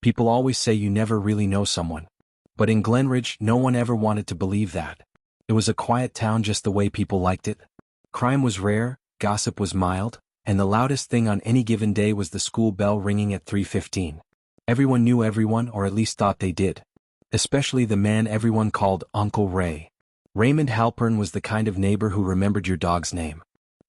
People always say you never really know someone. But in Glenridge, no one ever wanted to believe that. It was a quiet town just the way people liked it. Crime was rare, gossip was mild, and the loudest thing on any given day was the school bell ringing at 3:15. Everyone knew everyone, or at least thought they did. Especially the man everyone called Uncle Ray. Raymond Halpern was the kind of neighbor who remembered your dog's name.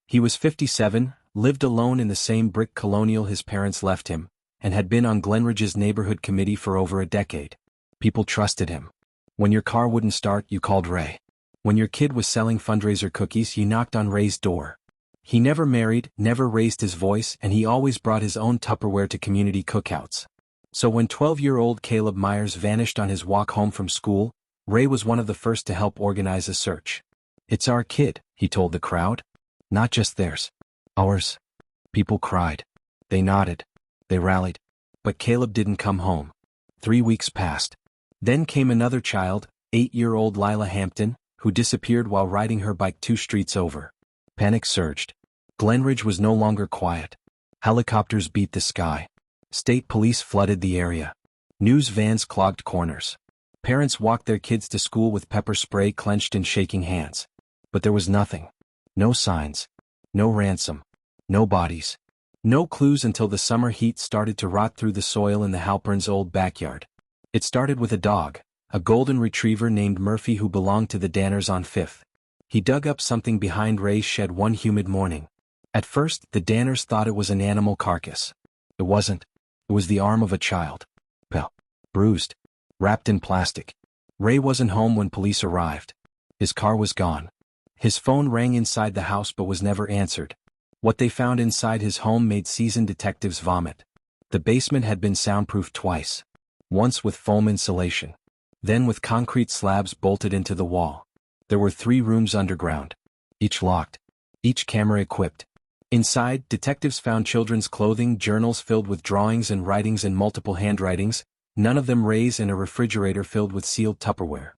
He was 57, lived alone in the same brick colonial his parents left him, and had been on Glenridge's neighborhood committee for over a decade. People trusted him. When your car wouldn't start, you called Ray. When your kid was selling fundraiser cookies, you knocked on Ray's door. He never married, never raised his voice, and he always brought his own Tupperware to community cookouts. So when 12-year-old Caleb Myers vanished on his walk home from school, Ray was one of the first to help organize a search. "It's our kid," he told the crowd. "Not just theirs. Ours." People cried. They nodded. They rallied. But Caleb didn't come home. 3 weeks passed. Then came another child, 8-year-old Lila Hampton, who disappeared while riding her bike 2 streets over. Panic surged. Glenridge was no longer quiet. Helicopters beat the sky. State police flooded the area. News vans clogged corners. Parents walked their kids to school with pepper spray clenched in shaking hands. But there was nothing. No signs. No ransom. No bodies. No clues until the summer heat started to rot through the soil in the Halpern's old backyard. It started with a dog, a golden retriever named Murphy who belonged to the Danners on 5th. He dug up something behind Ray's shed one humid morning. At first, the Danners thought it was an animal carcass. It wasn't. It was the arm of a child. Pale, bruised, wrapped in plastic. Ray wasn't home when police arrived. His car was gone. His phone rang inside the house but was never answered. What they found inside his home made seasoned detectives vomit. The basement had been soundproofed twice. Once with foam insulation. Then with concrete slabs bolted into the wall. There were 3 rooms underground. Each locked. Each camera equipped. Inside, detectives found children's clothing, journals filled with drawings and writings in multiple handwritings, none of them Ray's, and a refrigerator filled with sealed Tupperware.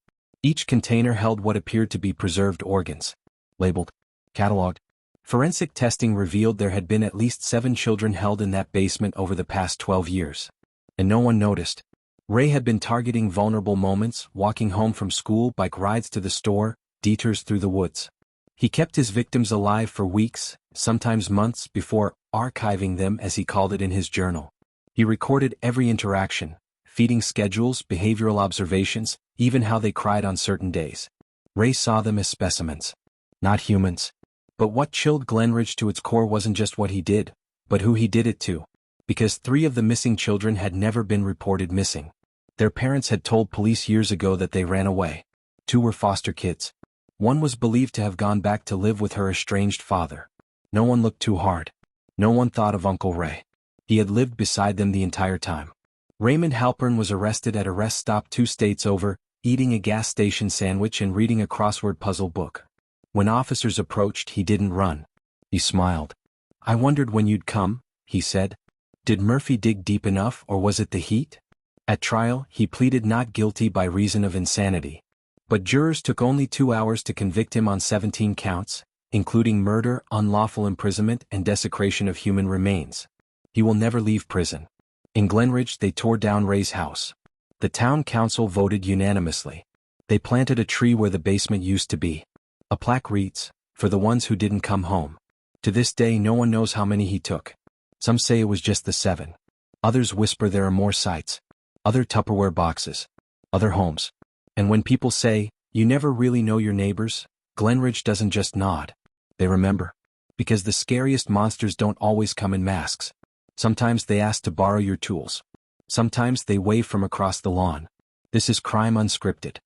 Each container held what appeared to be preserved organs. Labeled. Cataloged. Forensic testing revealed there had been at least 7 children held in that basement over the past 12 years. And no one noticed. Ray had been targeting vulnerable moments, walking home from school, bike rides to the store, detours through the woods. He kept his victims alive for weeks, sometimes months, before archiving them, as he called it in his journal. He recorded every interaction, feeding schedules, behavioral observations, even how they cried on certain days. Ray saw them as specimens. Not humans. But what chilled Glenridge to its core wasn't just what he did, but who he did it to. Because 3 of the missing children had never been reported missing. Their parents had told police years ago that they ran away. 2 were foster kids. 1 was believed to have gone back to live with her estranged father. No one looked too hard. No one thought of Uncle Ray. He had lived beside them the entire time. Raymond Halpern was arrested at a rest stop 2 states over, eating a gas station sandwich and reading a crossword puzzle book. When officers approached, he didn't run. He smiled. "I wondered when you'd come," he said. "Did Murphy dig deep enough, or was it the heat?" At trial, he pleaded not guilty by reason of insanity. But jurors took only 2 hours to convict him on 17 counts, including murder, unlawful imprisonment, and desecration of human remains. He will never leave prison. In Glenridge, they tore down Ray's house. The town council voted unanimously. They planted a tree where the basement used to be. A plaque reads, "For the ones who didn't come home." To this day, no one knows how many he took. Some say it was just the 7. Others whisper there are more sites. Other Tupperware boxes. Other homes. And when people say, "You never really know your neighbors," Glenridge doesn't just nod. They remember. Because the scariest monsters don't always come in masks. Sometimes they ask to borrow your tools. Sometimes they wave from across the lawn. This is Crime Unscripted.